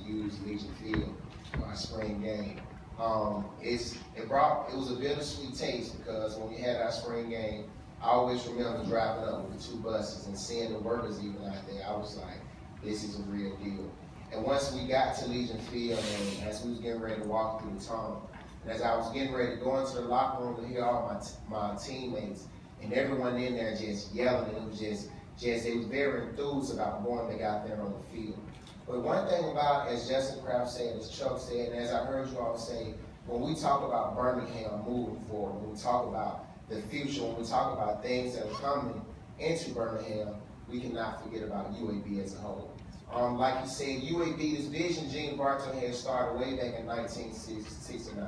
use Legion Field for our spring game. It was a bittersweet taste because when we had our spring game, I always remember driving up with the 2 buses and seeing the workers even out there. I was like, this is a real deal. And once we got to Legion Field, and as we was getting ready to walk through the tunnel, and as I was getting ready to go into the locker room to hear all my teammates and everyone in there just yelling, and it was just they was very enthused about going back out there on the field. But one thing about, as Justin Kraft said, as Chuck said, and as I heard you all say, when we talk about Birmingham moving forward, when we talk about the future, when we talk about things that are coming into Birmingham, we cannot forget about UAB as a whole. Like you said, UAB, this vision Gene Bartow had started way back in 1969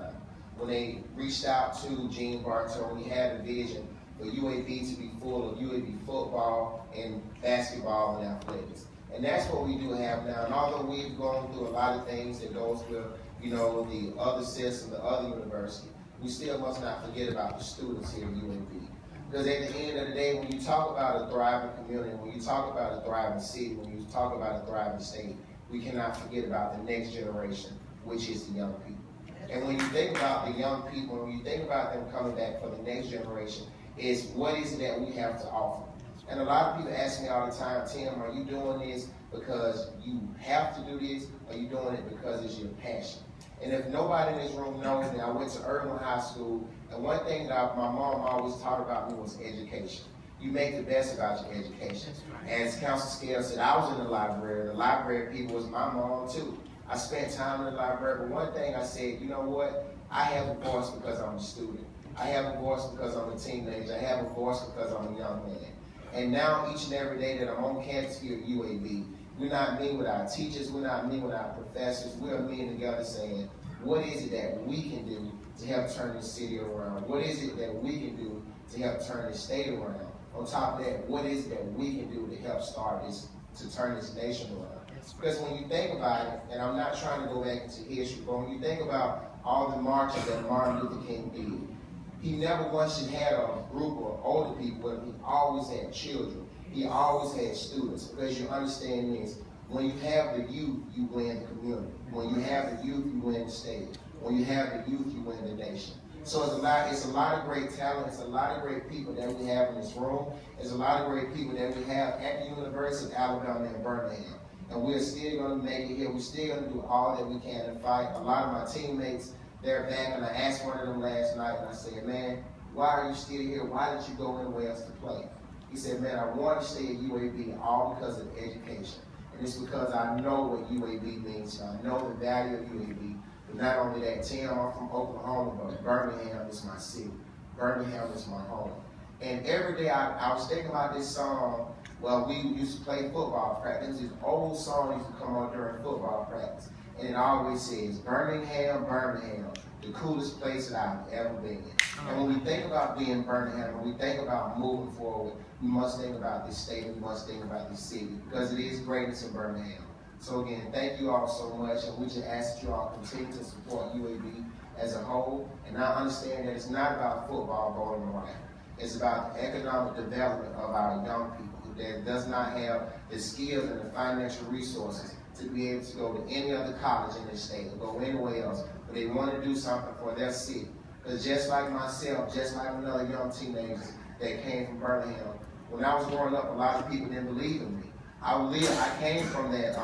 when they reached out to Gene Bartow and he had a vision for UAB to be full of UAB football and basketball and athletics. And that's what we do have now. And although we've gone through a lot of things that goes with, the other system, the other university, we still must not forget about the students here at UAB. Because at the end of the day, when you talk about a thriving community, when you talk about a thriving city, when you talk about a thriving state, we cannot forget about the next generation, which is the young people. And when you think about the young people, when you think about them coming back for the next generation, is what is it that we have to offer? And a lot of people ask me all the time, Tim, are you doing this because you have to do this, or are you doing it because it's your passion? And if nobody in this room knows me, I went to Irwin High School, and one thing that my mom always taught about me was education. You make the best about your education. As Council Scale said, I was in the library. The library people was my mom too. I spent time in the library, but one thing I said, you know what? I have a voice because I'm a student. I have a voice because I'm a teenager. I have a voice because I'm a young man. And now each and every day that I'm on campus here at UAB, we're not meeting with our teachers, we're not meeting with our professors, we're meeting together saying, what is it that we can do to help turn this city around? What is it that we can do to help turn this state around? On top of that, what is it that we can do to help to turn this nation around? Because when you think about it, and I'm not trying to go back into history, but when you think about all the marches that Martin Luther King did, he never once had a group of older people with him. He always had children. He always had students. Because you understand this, when you have the youth, you win the community. When you have the youth, you win the state. When you have the youth, you win the nation. So it's a lot of great talent. It's a lot of great people that we have in this room. There's a lot of great people that we have at the University of Alabama in Birmingham. And we're still going to make it here. We're still going to do all that we can to fight. A lot of my teammates, they're back, and I asked one of them last night, and I said, man, why are you still here? Why didn't you go anywhere else to play? He said, man, I want to stay at UAB all because of education. And it's because I know what UAB means. I know the value of UAB. But not only that, Tim, I'm from Oklahoma, but Birmingham is my city. Birmingham is my home. And every day I was thinking about this song. Well, we used to play football practice. This old song used to come on during football practice. And it always says, Birmingham, Birmingham, the coolest place that I've ever been. And when we think about being Birmingham, when we think about moving forward, we must think about this state, we must think about this city, because it is greatness in Birmingham. So again, thank you all so much, and we just ask that you all continue to support UAB as a whole. And I understand that it's not about football going around. It's about the economic development of our young people that does not have the skills and the financial resources to be able to go to any other college in this state or go anywhere else, but they want to do something for their city. Because just like myself, just like another young teenager that came from Birmingham, when I was growing up, a lot of people didn't believe in me. I came from that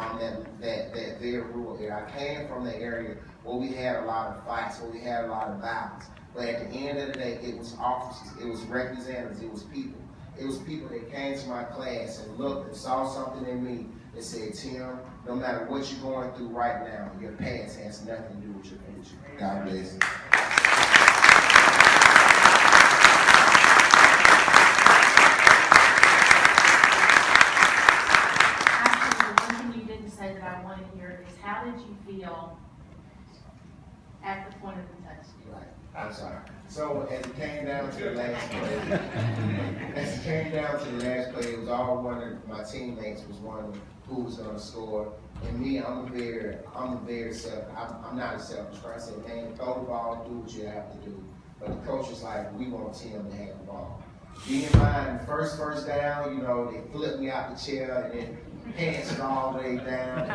very rural area. I came from the area where we had a lot of fights, where we had a lot of violence. But at the end of the day, it was officers, it was representatives, it was people. It was people that came to my class and looked and saw something in me that said, Tim, no matter what you're going through right now, your past has nothing to do with your future. God bless you. How did you feel at the point of the touchdown? Right. I'm sorry. So as it came down to the last play, it was all wondering. My teammates was wondering who was going to score. And me, I'm not a selfish person. I said, man, throw the ball, do what you have to do. But the coach was like, we want Tim to have the ball. Being in mind, first down, they flipped me out the chair, and then pants was all the way down.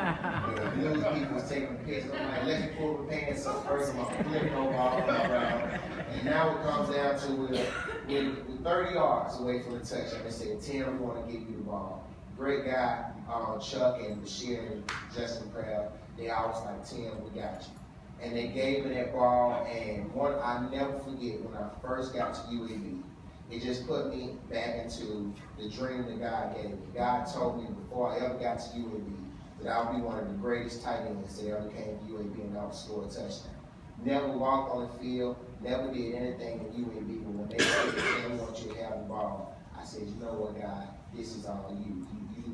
The news people was taking pictures. I'm like, let me pull the pants up first. I'm gonna flip it over all around. And now it comes down to we're 30 yards away from the touchdown. They said, Tim, we want to give you the ball. Great guy, Chuck and Bashir and Justin Crab. They always like, Tim, we got you. And they gave me that ball, and one I never forget when I first got to UAB, it just put me back into the dream that God gave me. God told me before I ever got to UAB that I would be one of the greatest tight ends that ever came to UAB and I would score a touchdown. Never walked on the field, never did anything in UAB, but when they said they want you to have the ball, I said, you know what, God, this is all you.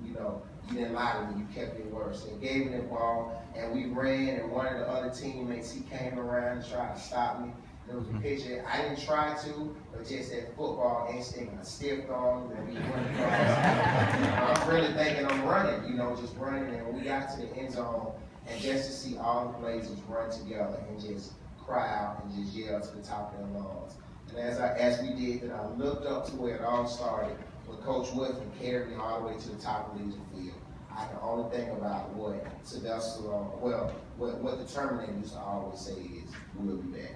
You know, you didn't lie to me, you kept your word. So they gave me the ball, and we ran, and one of the other teammates, he came around and tried to stop me. There was a picture, I didn't try to, but just that football instinct, I stiffed on him, and we went across. I'm really thinking I'm running, you know, just running, and when we got to the end zone, and just to see all the players just run together and just cry out and just yell to the top of their lungs. And as we did that, I looked up to where it all started, when Coach Woodford carried me all the way to the top of Legion Field. I can only think about what Sylvester, what the Terminator used to always say is, we'll be back.